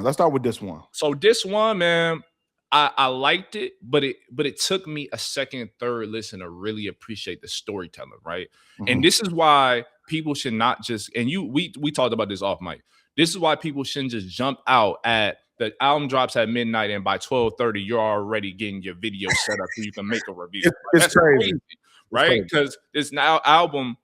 Let's start with this one. So this one, man, I liked it, but it took me a second, third listen to really appreciate the storytelling, right? And Mhm. this is why people should not just and we talked about this off mic. This is why people shouldn't just jump out at the album drops at midnight and by 12:30 you're already getting your video set up so you can make a review. It's That's crazy. crazy, It's right? crazy. Because this now album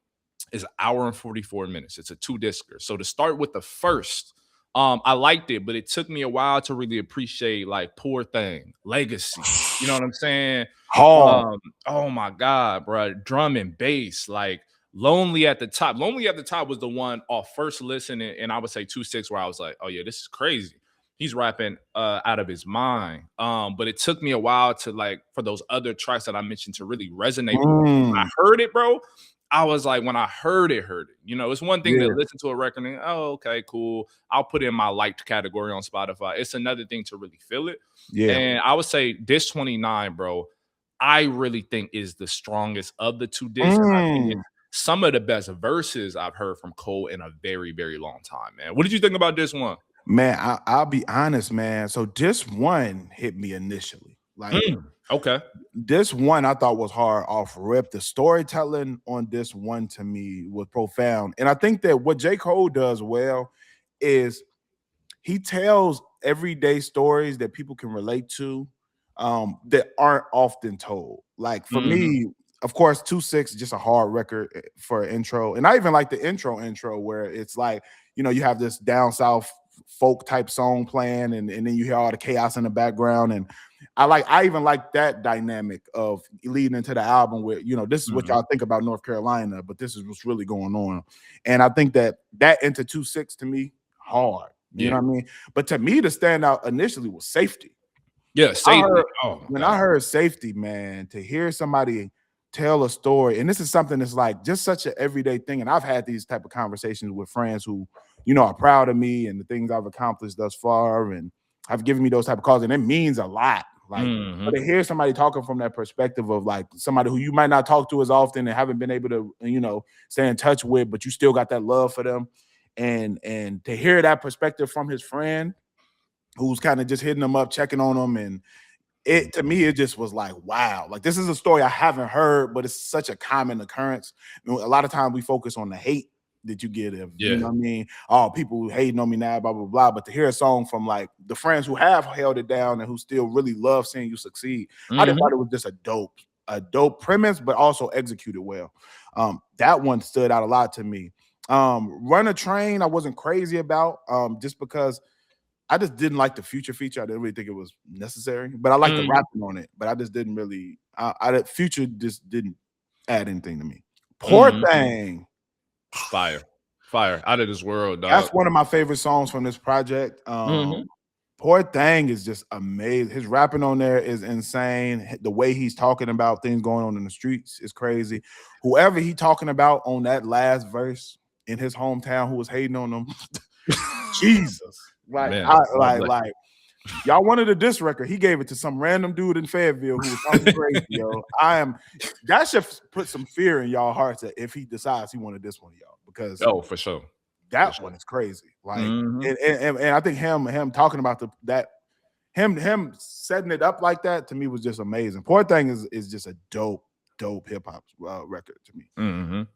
is an hour and 44 minutes. It's a 2-discer. So to start with the first, I liked it, but it took me a while to really appreciate like Poor Thing, Legacy. You know what I'm saying? Hard. Oh my God, bro. Drum and bass, like Lonely at the Top. Lonely at the Top was the one off first listen, and I would say 2-6, where I was like, oh yeah, this is crazy. He's rapping out of his mind. But it took me a while to like for those other tracks that I mentioned to really resonate with me. When I heard it, bro, I was like, when I heard it. You know, it's one thing to listen to a record and, oh, okay, cool. I'll put it in my liked category on Spotify. It's another thing to really feel it. Yeah. And I would say this 29, bro, I really think is the strongest of the two discs. And I think it's some of the best verses I've heard from Cole in a very, very long time, man. What did you think about this one? Man, I'll be honest, man. So this one hit me initially. Like, okay. This one I thought was hard off rip. The storytelling on this one to me was profound. And I think that what J. Cole does well is he tells everyday stories that people can relate to that aren't often told. Like for me, of course, 2-6 just a hard record for an intro. And I even like the intro where it's like, you know, you have this down south folk type song playing and then you hear all the chaos in the background. And I even like that dynamic of leading into the album where, you know, this is what y'all think about North Carolina, but this is what's really going on. And I think that into 2-6 to me, hard. You know what I mean? But to me, the standout initially was Safety. Yeah, Safety. When I heard Safety, man, to hear somebody tell a story, and this is something that's like just such an everyday thing. And I've had these type of conversations with friends who, you know, are proud of me and the things I've accomplished thus far, and have given me those type of calls, and it means a lot. Like, but to hear somebody talking from that perspective of like somebody who you might not talk to as often and haven't been able to, you know, stay in touch with, but you still got that love for them. And to hear that perspective from his friend who's kind of just hitting them up, checking on them, and it to me, it just was like, wow, like this is a story I haven't heard, but it's such a common occurrence. You know, a lot of times we focus on the hate that you get, you know what I mean? Oh, people hating on me now, blah, blah, blah. But to hear a song from like the friends who have held it down and who still really love seeing you succeed, I just thought it was just a dope premise, but also executed well. That one stood out a lot to me. Run a Train, I wasn't crazy about, just because I just didn't like the Future feature. I didn't really think it was necessary, but I like the rapping on it. But I just didn't really. Future just didn't add anything to me. Poor Thing, fire out of this world, dog. That's one of my favorite songs from this project. Poor Thing is just amazing. His rapping on there is insane. The way he's talking about things going on in the streets is crazy. Whoever he talking about on that last verse in his hometown who was hating on him, Jesus. Like, man, y'all wanted a diss record. He gave it to some random dude in Fayetteville who was talking crazy, yo. That should put some fear in y'all hearts that if he decides he wanted this one, y'all, because for sure. That one is crazy. Like, and I think him talking about him setting it up like that to me was just amazing. Poor Thing is just a dope hip hop record to me.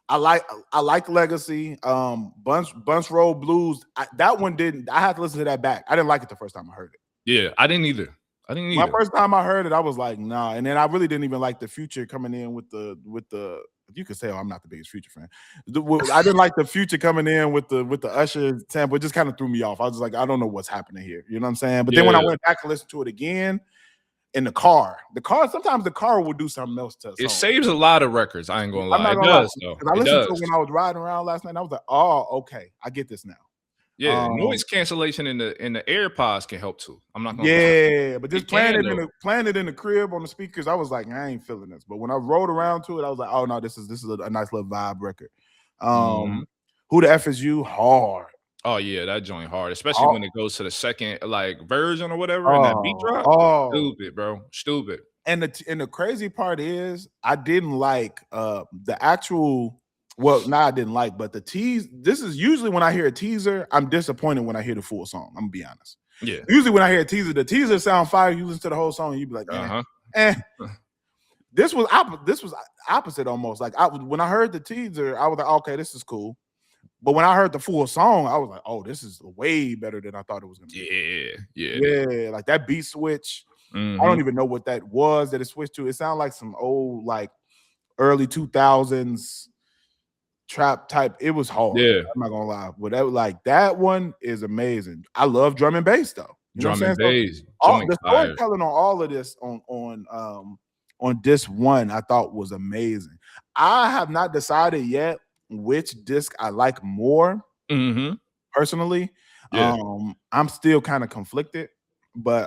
I like Legacy. Bunch Road Blues. That one didn't. I had to listen to that back. I didn't like it the first time I heard it. Yeah, I didn't either. My first time I heard it, I was like, nah. And then I really didn't even like the Future coming in with the. You could say, oh, I'm not the biggest Future fan. I didn't like the Future coming in with the Usher sample. It just kind of threw me off. I was just like, I don't know what's happening here. You know what I'm saying? But then when I went back and listened to it again. In the car, sometimes the car will do something else to us. It saves a lot of records. I ain't gonna lie. It does. I listened to it when I was riding around last night. And I was like, oh, okay, I get this now. Yeah, noise cancellation in the AirPods can help too. I'm not gonna lie. But just playing it in the crib on the speakers, I was like, I ain't feeling this. But when I rode around to it, I was like, oh no, this is a nice little vibe record. Who the F is You? Hard. Oh yeah, that joint hard, especially when it goes to the second like version or whatever, and that beat drop. Stupid, bro. Stupid. And the crazy part is, I didn't like the actual Well, I didn't like, but the tease. This is usually when I hear a teaser, I'm disappointed when I hear the full song. I'm gonna be honest. Yeah. Usually when I hear a teaser, the teaser sound fire. You listen to the whole song, and you be like, Uh-huh. eh. This was opposite almost. Like when I heard the teaser, I was like, okay, this is cool. But when I heard the full song, I was like, oh, this is way better than I thought it was gonna be. Yeah. Yeah, like that beat switch. Mm-hmm. I don't even know what that was that it switched to. It sounded like some old, like early 2000s trap type. It was hard. Yeah. I'm not gonna lie. But that one is amazing. I love drum and bass though. You drum know what I'm and saying? bass. The storytelling on all of this on disc one, I thought was amazing. I have not decided yet which disc I like more personally. Yeah. I'm still kind of conflicted, but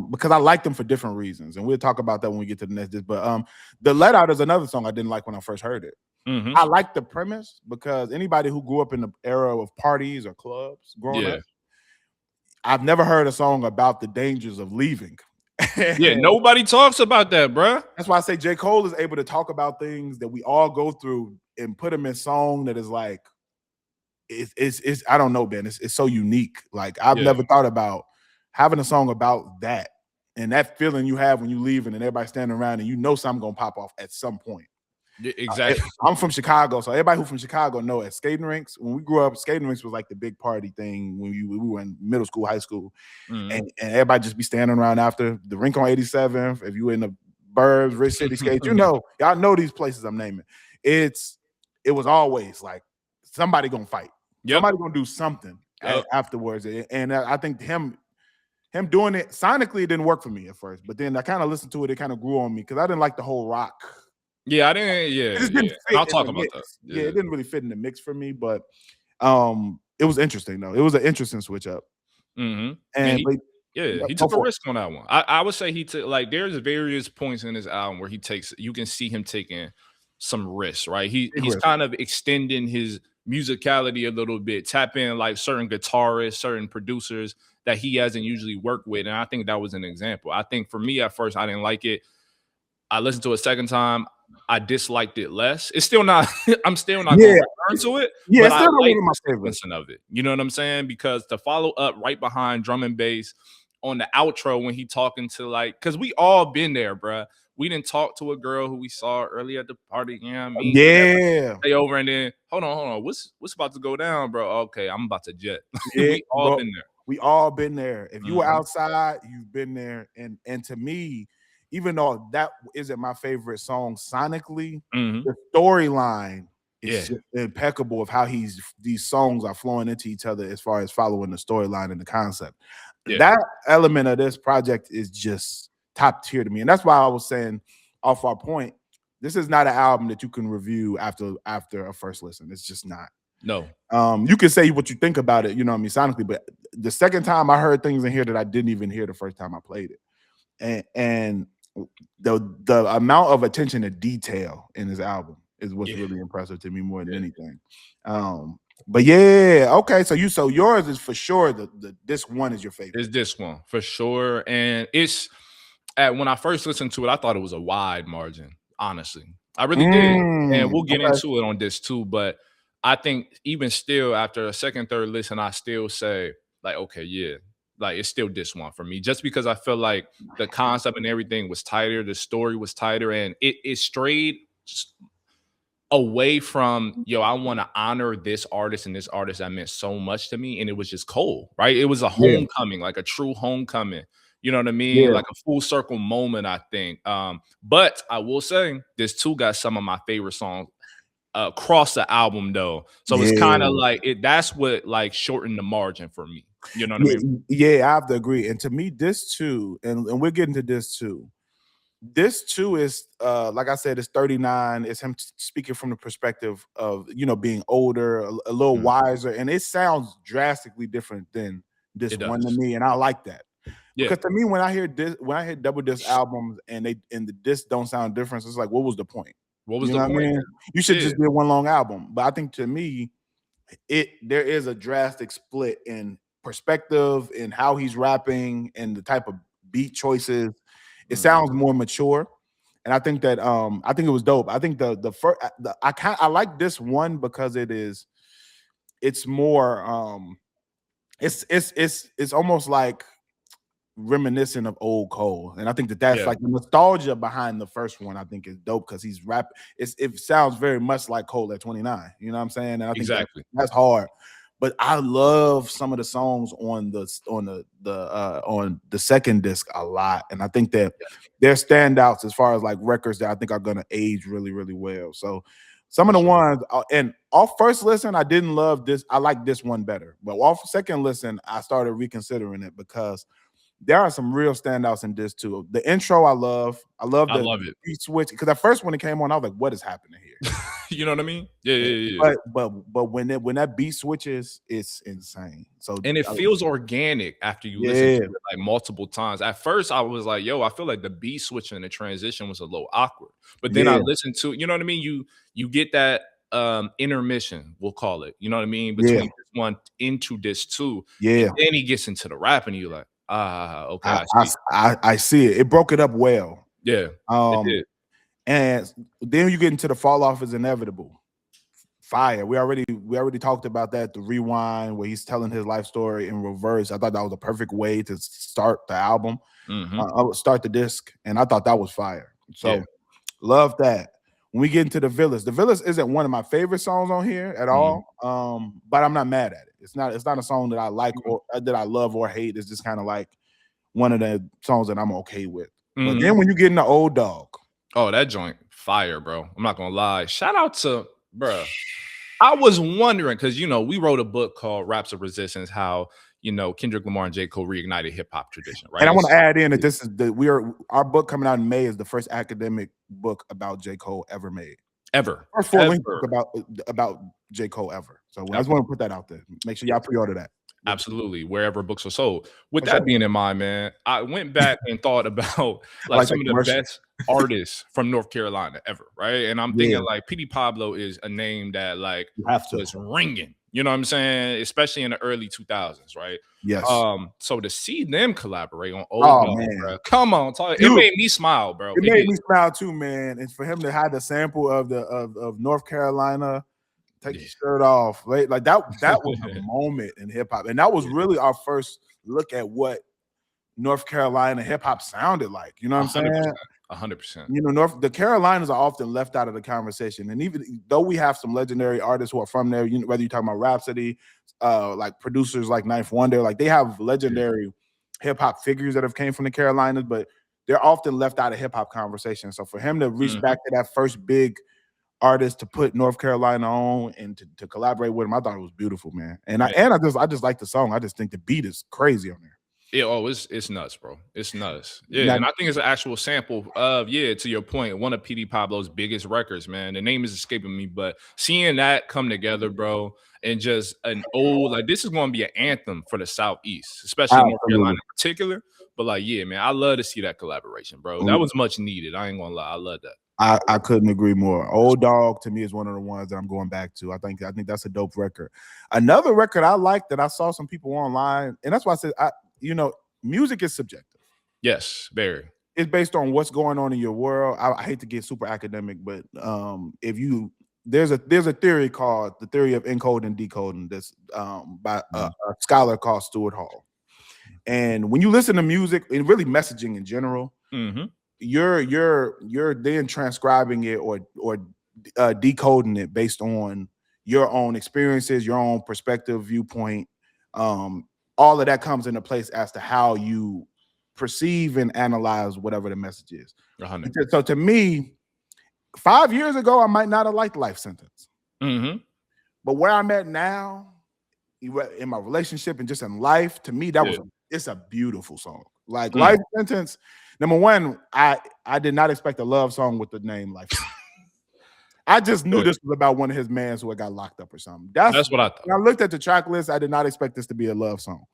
because I like them for different reasons, and we'll talk about that when we get to the next disc. But the Let Out is another song I didn't like when I first heard it. I like the premise because anybody who grew up in the era of parties or clubs growing up, I've never heard a song about the dangers of leaving. Yeah, nobody talks about that, bro. That's why I say J. Cole is able to talk about things that we all go through and put them in song that is like, it's I don't know, Ben. It's so unique. Like I've never thought about having a song about that and that feeling you have when you leave and everybody standing around and you know something gonna pop off at some point. Exactly. I'm from Chicago, so everybody who from Chicago know at skating rinks. When we grew up, skating rinks was like the big party thing when we were in middle school, high school, and everybody just be standing around after the rink on 87th. If you were in the Burbs, Rich City Skates, y'all know these places I'm naming. It was always like somebody gonna fight, somebody gonna do something afterwards, and I think him doing it sonically, it didn't work for me at first, but then I kind of listened to it. It kind of grew on me because I didn't like the whole rock. Yeah, I didn't. Yeah, it just didn't fit. I'll talk about that. Yeah, it didn't really fit in the mix for me, but it was interesting though. It was an interesting switch up. And he took a risk on that one. I would say he took, like, there's various points in his album where you can see him taking some risks, right? He's kind of extending his musicality a little bit, tapping like certain guitarists, certain producers that he hasn't usually worked with, and I think that was an example. I think for me at first I didn't like it. I listened to it a second time. I disliked it less. It's still not. I'm still not going to return to it. Yeah, but it's still I like one of my the favorites of it. You know what I'm saying? Because to follow up right behind drum and bass on the outro when he talking to, like, because we all been there, bruh. We didn't talk to a girl who we saw earlier at the party. You know what I mean? Yeah. Stay over and then hold on. What's about to go down, bro? Okay, I'm about to jet. Yeah, we all been there. We all been there. If you were outside, you've been there. And to me, even though that isn't my favorite song sonically, the storyline is just impeccable of how these songs are flowing into each other as far as following the storyline and the concept. That element of this project is just top tier to me. And that's why I was saying off our point, this is not an album that you can review after a first listen. It's just not. No. You can say what you think about it, you know what I mean, sonically, but the second time I heard things in here that I didn't even hear the first time I played it. And the amount of attention to detail in this album is what's really impressive to me more than anything. But okay. So yours is for sure the disc one is your favorite. It's this one for sure. And it's when I first listened to it, I thought it was a wide margin, honestly. I really did. And we'll get into it on this too. But I think even still, after a second, third listen, I still say, like, okay, yeah, like it's still this one for me, just because I feel like the concept and everything was tighter, the story was tighter, and it strayed away from, I want to honor this artist and this artist that meant so much to me, and it was just Cole, right? It was a homecoming, like a true homecoming. You know what I mean? Like a full circle moment, I think. But I will say, this too got some of my favorite songs across the album, though. So it's kind of like that's what like shortened the margin for me. You know what I mean? Yeah, I have to agree. And to me, this too, and we're getting to this too. This too is like I said, it's 39. It's him speaking from the perspective of being older, a little wiser, and it sounds drastically different than this one to me, and I like that. Because to me, when I hear double disc albums and the discs don't sound different, it's like, what was the point? What was the point? I mean? You should just do one long album. But I think to me, there is a drastic split in perspective in how he's rapping and the type of beat choices. It sounds more mature. And I think it was dope. I think the first I like this one because it's more it's almost like reminiscent of old Cole, and I think that's Yeah, like the nostalgia behind the first one. I think is dope because he's rap. It sounds very much like Cole at 29. You know what I'm saying? And I think exactly. that's hard. But I love some of the songs on on the second disc a lot, and I think that Yeah, they're standouts as far as like records that I think are gonna age really really well. So some of for the sure. ones and off first listen, I didn't love this. I like this one better, but off second listen, I started reconsidering it because there are some real standouts in this too. The intro I love. I love I the love it. beat switch because at first when it came on, I was like, "What is happening here?" You know what I mean? Yeah, Yeah. yeah, yeah. But when that beat switches, it's insane. So And it feels organic after you listen to yeah, it like multiple times. At first, I was like, "Yo, I feel like the beat switch and the transition was a little awkward." But then I yeah, listened to, you know what I mean? You get that intermission, we'll call it. You know what I mean? yeah, Between this one into this two, and yeah. then he gets into the rap, and you're like, okay, I see. I see it. It broke it up well. Yeah, it Um, did. and then you get into the fall off is inevitable. Fire. We already talked about that. The rewind where he's telling his life story in reverse. I thought that was a perfect way to start the album. Hmm. I would start the disc, and I thought that was fire. Yeah. So love that. When we get into the Villas isn't one of my favorite songs on here at Mhm. all. But I'm not mad at it. It's not a song that I like or that I love or hate. It's just kind of like one of the songs that I'm okay with. But Mhm. then when you get into Old Dog, Oh, that joint fire, bro. I'm not gonna lie. Shout out to bruh. I was wondering because we wrote a book called Raps of Resistance, how Kendrick Lamar and J. Cole reignited hip hop tradition, and I right? want to So add in that this is our book coming out in May is the first academic book about J. Cole ever made. ever, First full length book ever, about J. Cole ever. So I just ever. want to put that out there. Make sure y'all pre-order that. Absolutely, wherever books are sold. With For that sure. being in mind, man, I went back and thought about I like like some that of the commercial. best artists from North Carolina ever, right? And I'm Yeah, thinking like P.D. Pablo is a name that like you have to. was ringing, you know what I'm saying? Especially in the early 2000s, right? Yes. So to see them collaborate on Old Oh Dog, man. bro, come on, it Dude, made me smile, bro. it It made did. me smile too, man. And for him to have the sample of of North Carolina, take Yeah. your shirt off, right? Like that was a moment in hip hop. And that was Yeah. really our first look at what North Carolina hip hop sounded like. You know what I'm 100%. saying? 100%. The Carolinas are often left out of the conversation, and even though we have some legendary artists who are from there, whether you're talking about Rhapsody, like producers like Knife Wonder, like they have Yeah. legendary hip hop figures that have came from the Carolinas, but they're often left out of hip hop conversation. So for him to reach Mhm. back to that first big artist to put North Carolina on and to collaborate with him, I thought it was beautiful, man. And Man. I just like the song. I just think the beat is crazy on there. Yeah, it's nuts, bro. It's nuts. Yeah, Now, and I think it's an actual sample of, yeah, to your point, one of PD Pablo's biggest records, man. The name is escaping me, but seeing that come together, bro, and just an old like this is going to be an anthem for the Southeast, especially North Carolina absolutely. in particular. But like, yeah, man, I love to see that collaboration, bro. That was much needed. I ain't gonna lie, I love that. I couldn't agree more. Old Dog to me is one of the ones that I'm going back to. I think that's a dope record. Another record I like that I saw some people online, and that's why I said music is subjective. Yes, very. It's based on what's going on in your world. I hate to get super academic, but if you there's a theory called the theory of encoding and decoding that's by Mhm. a scholar called Stuart Hall. And when you listen to music and really messaging in general, Mhm. you're then transcribing it or decoding it based on your own experiences, your own perspective, viewpoint. Um, all of that comes into place as to how you perceive and analyze whatever the message is. 100. So to me, 5 years ago, I might not have liked Life Sentence, Mhm. but where I'm at now, in my relationship and just in life, to me, Yeah. it's a beautiful song. Like Mm. Life Sentence, number one, I did not expect a love song with the name Life Sentence. I just knew Yeah. this was about one of his mans who had got locked up or something. That's That's what I thought. when I looked at the track list, I did not expect this to be a love song.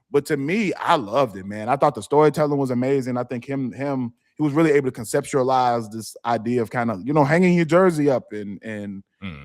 But to me, I loved it, man. I thought the storytelling was amazing. I think he was really able to conceptualize this idea of kind of, hanging your jersey up Mm.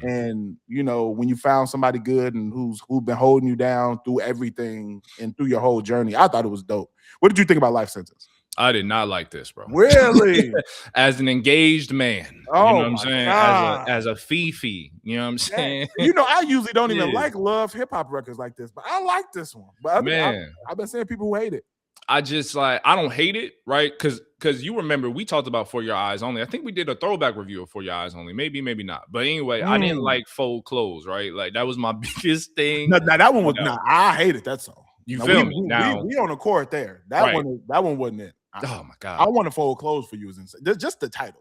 and when you found somebody good and who's been holding you down through everything and through your whole journey. I thought it was dope. What did you think about Life Sentence? I did not like this, bro. Really? As an engaged man, you know Oh what I'm my saying? god. As a fifi, you know what I'm Dang. saying? You know, I usually don't even Yeah, like love hip hop records like this, but I like this one. But man. I've been seeing people who hate it. I just like I don't hate it, right? Because you remember we talked about For Your Eyes Only. I think we did a throwback review of For Your Eyes Only. Maybe, maybe not. But anyway, I didn't Mm. like fold clothes, right? Like that was my biggest thing. No, that one was About, nah. I hated that song. you No, feel me? Now, we on the court there. right. That one wasn't it. Oh my I God. want to fold clothes for you is insane. Just the title.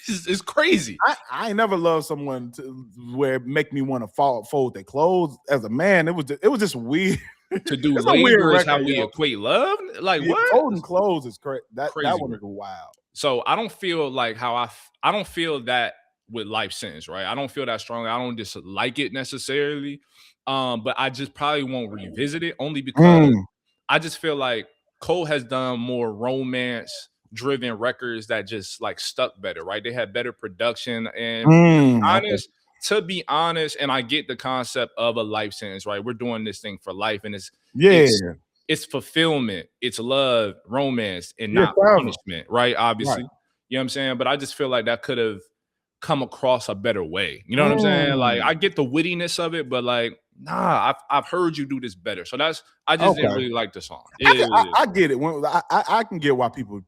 It's crazy. I ain't never loved someone to where it make me want to fold their clothes. As a man, it was just weird. To do It's a weird labor is how record, we yo. equate love. Like Yeah, what? folding clothes is crazy. That Crazy, one bro. is wild. So I don't feel like I don't feel that with Life Sentence, right? I don't feel that strongly. I don't dislike it necessarily. But I just probably won't revisit it only because Mm, I just feel like Cole has done more romance driven records that just like stuck better, right? They had better production. And okay. to be honest, and I get the concept of a life sentence, right? We're doing this thing for life, and it's Yeah. it's fulfillment, it's love, romance, and Yeah, not forever. punishment, right? Right. Obviously. You know what I'm saying? But I just feel like that could have come across a better way. You know what I'm saying? Like Mm, I get the wittiness of it, but like, nah, I've heard you do this better. So that's I just didn't okay. really like the song. Yeah. I get it. When I can get why people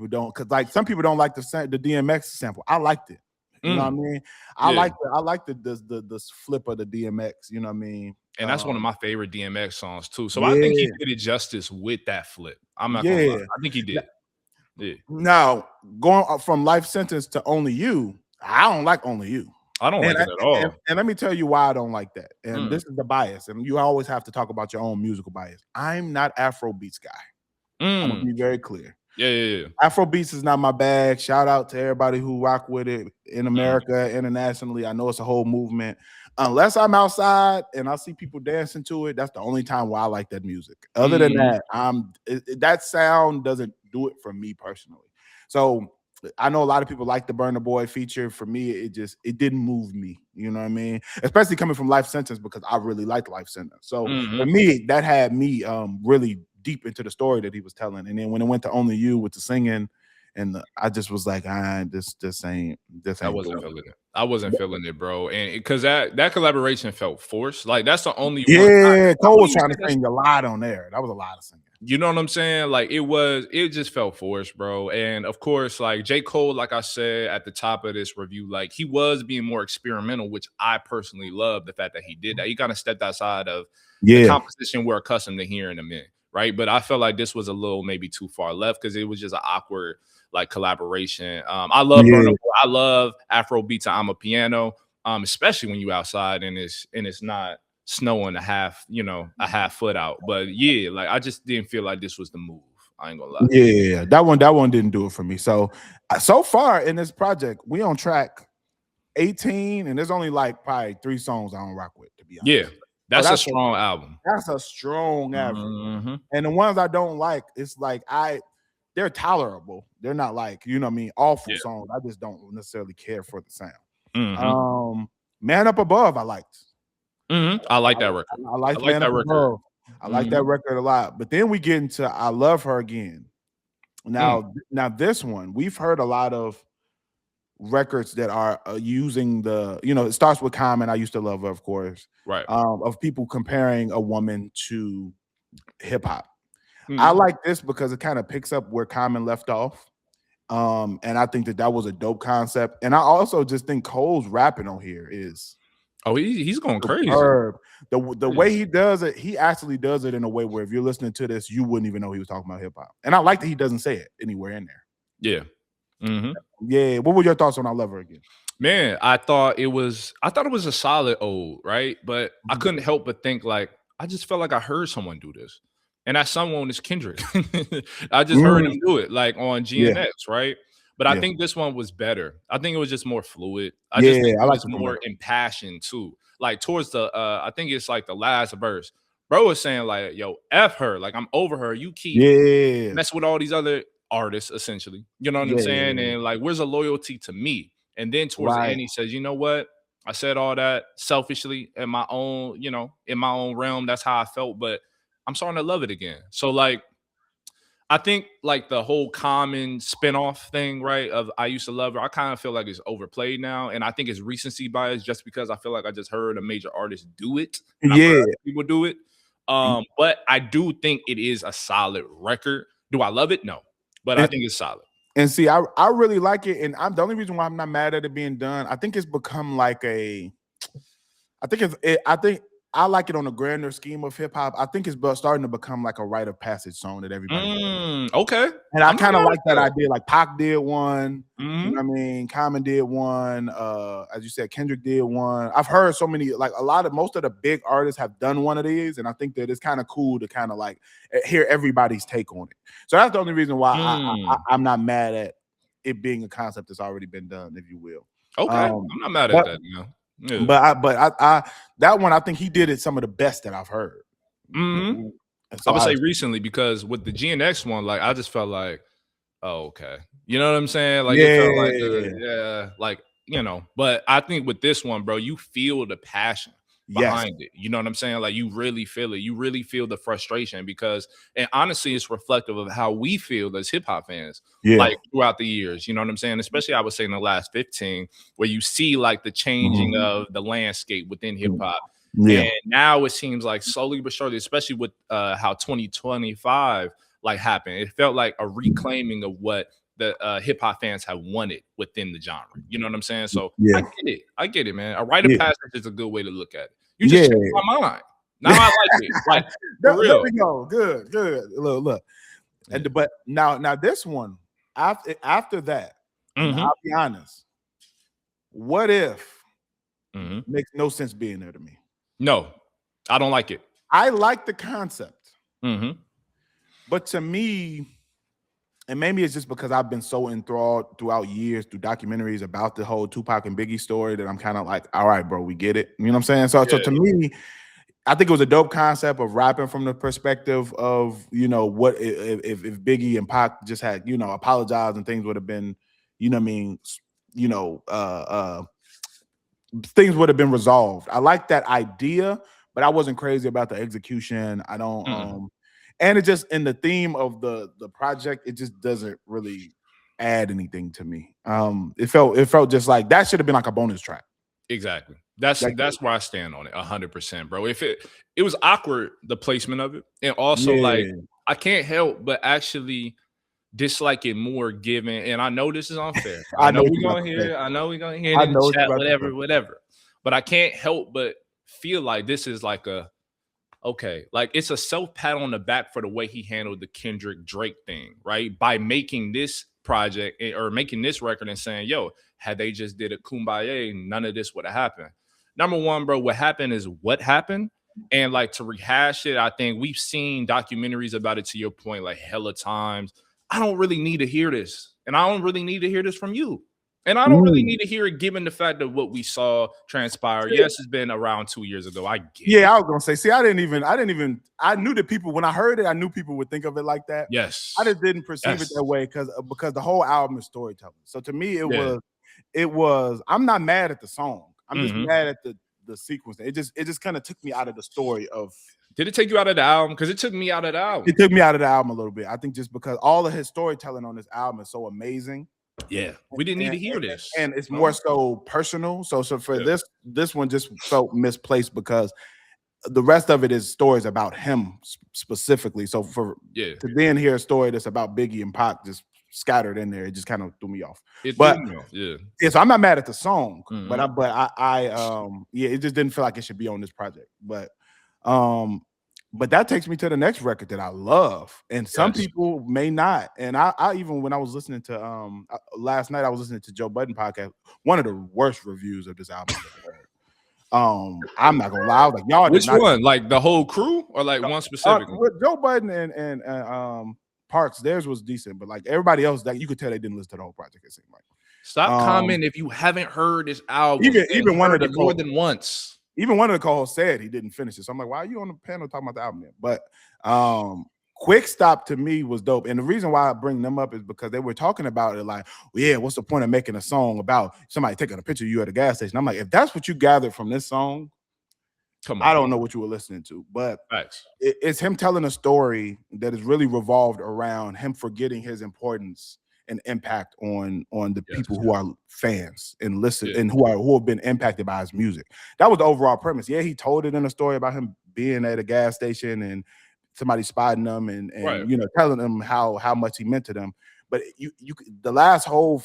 don't, because like some people don't like the DMX sample. I liked it. You know what I Mm, mean? yeah. I like the flip of the DMX. You know what I mean? And that's one of my favorite DMX songs too. So I think he Yeah, did it justice with that flip. I'm not gonna lie. yeah. I think he did. Yeah. Now going from Life Sentence to Only You, I don't like Only You. I don't like it at all. And let me tell you why I don't like that. And Mm, this is the bias. And you always have to talk about your own musical bias. I'm not Afro beats guy. I'm gonna mm. be very clear. Yeah, yeah, yeah. Afro beats is not my bag. Shout out to everybody who rock with it in Mm, America, internationally. I know it's a whole movement. Unless I'm outside and I see people dancing to it, that's the only time where I like that music. Other than mhm. that, that sound doesn't do it for me personally. So I know a lot of people like the Burner Boy feature. For me, it didn't move me. You know what I mean? Especially coming from Life Sentence, because I really like Life Sentence. So for Mhm. me, that had me really deep into the story that he was telling. And then when it went to Only You with the singing, and I just was like, this I ain't wasn't doing feeling it. I wasn't feeling it, bro. And because that collaboration felt forced. Like that's the only it. one. Yeah, I Cole wouldn't was even trying say to that's sing a lot on there. That was a lot of singing. you know what I'm saying? Like it just felt forced, bro. And of course, like J. Cole, like I said at the top of this review, like he was being more experimental, which I personally love the fact that he did that. He kind of stepped outside of the Yeah, composition we're accustomed to hearing him in, right? But I felt like this was a little maybe too far left because it was just an awkward like collaboration. I love Burna yeah, Boy. I love Afro beats. I'm a piano, especially when you outside and it's not snowing a half foot out. But yeah, like I just didn't feel like this was the move. I ain't gonna lie. yeah. That one didn't do it for me. So so far in this project, we on track 18, and there's only like probably 3 songs I don't rock with, to be Yeah, honest. So that's a strong album. that's a strong average. Hmm. And the ones I don't like, it's like they're tolerable. They're not like, you know what I mean, awful Yeah. songs. I just don't necessarily care for the sound. Hmm. Um, Man Up Above, I liked. I like that record. I I liked like Man Up that record. Above. I like Hmm. that record a lot. But then we get into I Love Her Again. Mm, Now this one, we've heard a lot of records that are using it starts with Common. I used to love her, of course, right. of people comparing a woman to hip hop. I Mhm. like this because it kind of picks up where Common left off. And I think that was a dope concept. And I also just think Cole's rapping on here is Oh, he's going crazy. superb. The Yeah. way he does it, he actually does it in a way where if you're listening to this, you wouldn't even know he was talking about hip hop. And I like that he doesn't say it anywhere in there. Yeah. Mhm. Yeah. What were your thoughts on I Love Her Again? Man, I thought it was a solid ode, right? But I Mhm. couldn't help but think like I just felt like I heard someone do this. And that someone is Kendrick. I just heard Mm, him do it like on yeah, GNX, right? But I yeah, think this one was better. I think it was just more fluid. I just yeah. think I it like was it from more her. impassioned too. Like towards the I think it's like the last verse. Bro was saying like, yo, F her, like I'm over her. You keep Yeah, mess with all these other artists, essentially. You know what I'm yeah, yeah, saying? yeah. And like, where's the loyalty to me? And then towards the Right. end, he says, you know what? I said all that selfishly in my own, in my own realm. That's how I felt, but I'm starting to love it again. So like, I think like the whole Common spinoff thing, right? Of I Used to Love Her, I kind of feel like it's overplayed now. And I think it's recency bias just because I feel like I just heard a major artist do it and I've heard Yeah. other people do it. But I do think it is a solid record. Do I love it? No. But I And, think it's solid. and see, I really like it. And I'm the only reason why I'm not mad at it being done, I think it's become like I think I like it on a grander scheme of hip hop. I think it's starting to become like a rite of passage song that everybody does. Okay. And I I'm kind of not like that mad idea. Like Pac did one, you Mhm. know what I mean? Common did one. As you said, Kendrick did one. I've heard so many, like most of the big artists have done one of these, and I think that it's kind of cool to kind of like hear everybody's take on it. So that's the only reason why I'm not mad at it being a concept that's already been done, if you will. Okay. I'm not mad at But that, you know. Yeah. but I that one I think he did it some of the best that I've heard. Mhm. And I so would say recently because with the GNX one, like I just felt like, oh, okay. You know what I'm saying? Like it felt like yeah, yeah, like, you know, but I think with this one, bro, you feel the passion yes, behind it. You know what I'm saying? Like you really feel it. You really feel the frustration because and honestly, it's reflective of how we feel as hip hop fans, yeah, like throughout the years. You know what I'm saying? Especially I would say in the last 15, where you see like the changing mhm, of the landscape within hip hop. yeah. And now it seems like slowly but surely, especially with how 2025 like happened, it felt like a reclaiming of what the hip hop fans have wanted within the genre. You know what I'm saying? So I Yeah. get it. I get it, man. A rite of Yeah. passage is a good way to look at it. You just Yeah. changed my mind. Now I like it. Like for There real. we go. Good, good. Look. Yeah. But now this one, after that, and Mhm. I'll be honest, what if Mhm. makes no sense being there to me. No, I don't like it. I like the concept, Mhm. but to me, and maybe it's just because I've been so enthralled throughout years through documentaries about the whole Tupac and Biggie story that I'm kind of like, all right, bro, we get it. You know what I'm saying? So Yeah. to me, I think it was a dope concept of rapping from the perspective of, what if Biggie and Pac just had, apologized and things would have been, you know what I mean, you know, things would have been resolved. I like that idea, but I wasn't crazy about the execution. I don't Mm-mm. and it just in the theme of the project, it just doesn't really add anything to me. It felt just like that should have been like a bonus track. Exactly. That's Like, that's where I stand on it 100%, bro. If it was awkward the placement of it, and also like yeah, I can't help but actually dislike it more given. And I know this is unfair. I I know know what we're you're about gonna to hear say. it. I know we're gonna hear it I in the know what chat, you're about to whatever, say. whatever. But I can't help but feel like this is like a okay, like it's a self pat on the back for the way he handled the Kendrick Drake thing, right? By making this project or making this record and saying, yo, had they just did a kumbaya, none of this would have happened. Number one, bro, what happened is what happened. And like to rehash it, I think we've seen documentaries about it to your point, like hella times. I don't really need to hear this. And I don't really need to hear this from you. And I don't really Mm. need to hear it given the fact of what we saw transpire. Yes, it's been around 2 years ago. I get it. Yeah, I was gonna say. See, I knew that people when I heard it, I knew people would think of it like that. I Yes. just didn't perceive it Yes. that way because the whole album is storytelling. So to me, Yeah. it was. I'm not mad at the song. I'm just Mhm. mad at the sequence. It just kind of took me out of the story of. Did it take you out of the album? Because it took me out of the album. It took me out of the album a little bit. I think just because all of his storytelling on this album is so amazing. Yeah. We didn't need And, to hear this. and it's No? more so personal. So for Yeah. this one just felt misplaced because the rest of it is stories about him specifically. So Yeah. to then hear a story that's about Biggie and Pac just scattered in there, it just kind of threw me off. It threw But me off. Yeah. yeah, so I'm not mad at the song, but Mhm. yeah, it just didn't feel like it should be on this project. But that takes me to the next record that I love, and some Yes. people may not. And I even when I was listening to last night, I was listening to Joe Budden podcast. One of the worst reviews of this album I've ever heard. I'm not gonna lie, I was like, y'all did Which not. one? Like the whole crew or like one specifically? With Joe Budden and Parks, theirs was decent, but like everybody else, that you could tell they didn't listen to the whole project. It seemed like Stop um, commenting if you haven't heard this album even and even one of heard the it more than once. even one of the co-hosts said he didn't finish it. So I'm like, why are you on the panel talking about the album then? But Quick Stop to me was dope. And the reason why I bring them up is because they were talking about it like, well, yeah, what's the point of making a song about somebody taking a picture of you at a gas station? I'm like, if that's what you gathered from this song, Come I on. don't know what you were listening to, but Facts. it's him telling a story that is really revolved around him forgetting his importance and impact on the Yes. people who are fans and listen Yeah. and who have been impacted by his music. That was the overall premise. Yeah, he told it in a story about him being at a gas station and somebody spotting him Right. and telling them how much he meant to them. But the last whole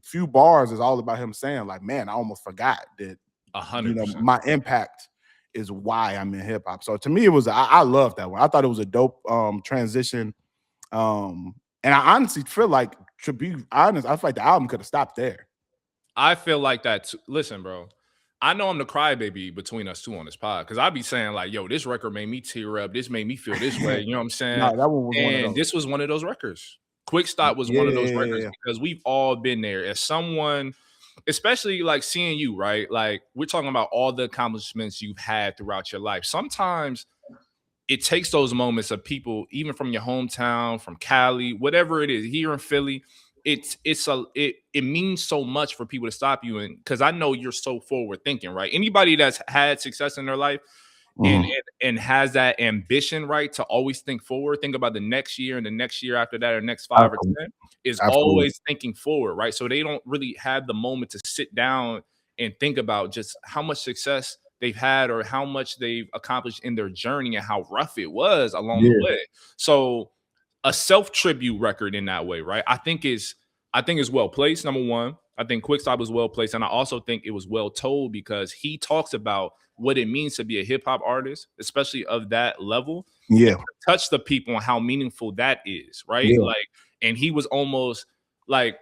few bars is all about him saying like, man, I almost forgot that 100%. my impact is why I'm in hip hop. So to me, it was I love that one. I thought it was a dope transition. And I honestly feel like, to be honest, I feel like the album could have stopped there. I feel like that too. Listen, bro. I know I'm the crybaby between us two on this pod because I be saying like, "Yo, this record made me tear up. This made me feel this way." You know what I'm saying? No, that one was one of And those. this was one of those records. Quick Stop was one of those records Yeah, because we've all been there. As someone, especially like seeing you, right? Like we're talking about all the accomplishments you've had throughout your life. Sometimes it takes those moments of people, even from your hometown, from Cali, whatever it is, here in Philly. It means so much for people to stop you, and because I know you're so forward thinking, right? Anybody that's had success in their life and, Mhm. and has that ambition, right, to always think forward, think about the next year and the next year after that, or next 5 or 10, is Absolutely. always thinking forward, right? So they don't really have the moment to sit down and think about just how much success they've had or how much they've accomplished in their journey and how rough it was along the Yeah, way. So a self tribute record in that way, right? I think is well placed. Number one, I think Quickstop was well placed, and I also think it was well told because he talks about what it means to be a hip hop artist, especially of that level, and yeah, to touch the people and how meaningful that is, right? yeah, Like, and he was almost like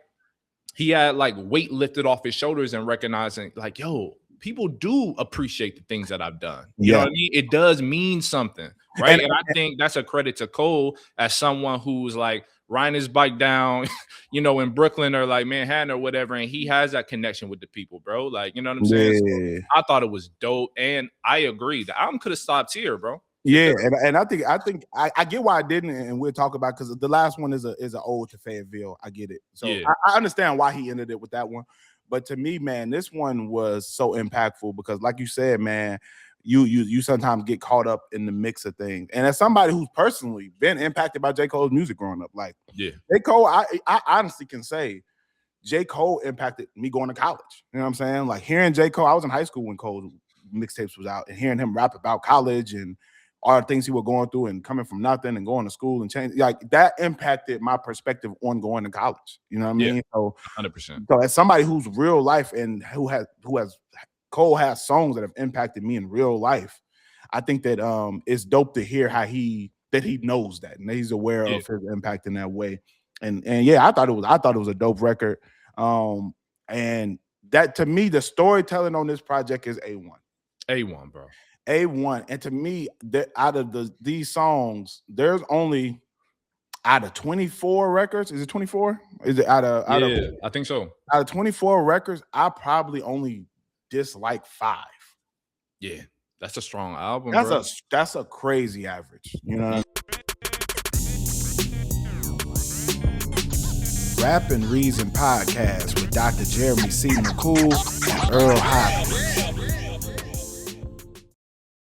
he had like weight lifted off his shoulders and recognizing like, yo, people do appreciate the things that I've done. You know yeah. what I mean? It does mean something, right? And And I think that's a credit to Cole as someone who's like riding his bike down, in Brooklyn or like Manhattan or whatever, and he has that connection with the people, bro. Like, you know what I'm saying? So yeah, I thought it was dope, and I agree. The album could have stopped here, bro. It yeah, could have. and I get why I didn't, and we'll talk about because the last one is an ode to Fayetteville. I get it, so Yeah, I understand why he ended it with that one. But to me, man, this one was so impactful because, like you said, man, you sometimes get caught up in the mix of things. And as somebody who's personally been impacted by J. Cole's music growing up, like yeah, J. Cole, I honestly can say J. Cole impacted me going to college. You know what I'm saying? Like hearing J. Cole, I was in high school when Cole mixtapes was out, and hearing him rap about college and all the things he was going through and coming from nothing and going to school and change, like that impacted my perspective on going to college. You know what I yeah, mean? So, 100%. so as somebody who's real life and who has Cole has songs that have impacted me in real life, I think that it's dope to hear how he knows that and that he's aware Yeah, of his impact in that way. And yeah, I thought it was a dope record. And that to me, the storytelling on this project is A1. A1, bro. A1. And to me, that out of these songs, there's only out of 24 records. Is it 24? Is it Yeah, I think so. out of 24 records? I probably only dislike 5. Yeah, that's a strong album, That's bro. a crazy average. You know what I mean? Rap and Reason podcast with Dr. Jeremy C. McCool and Earl Hopkins.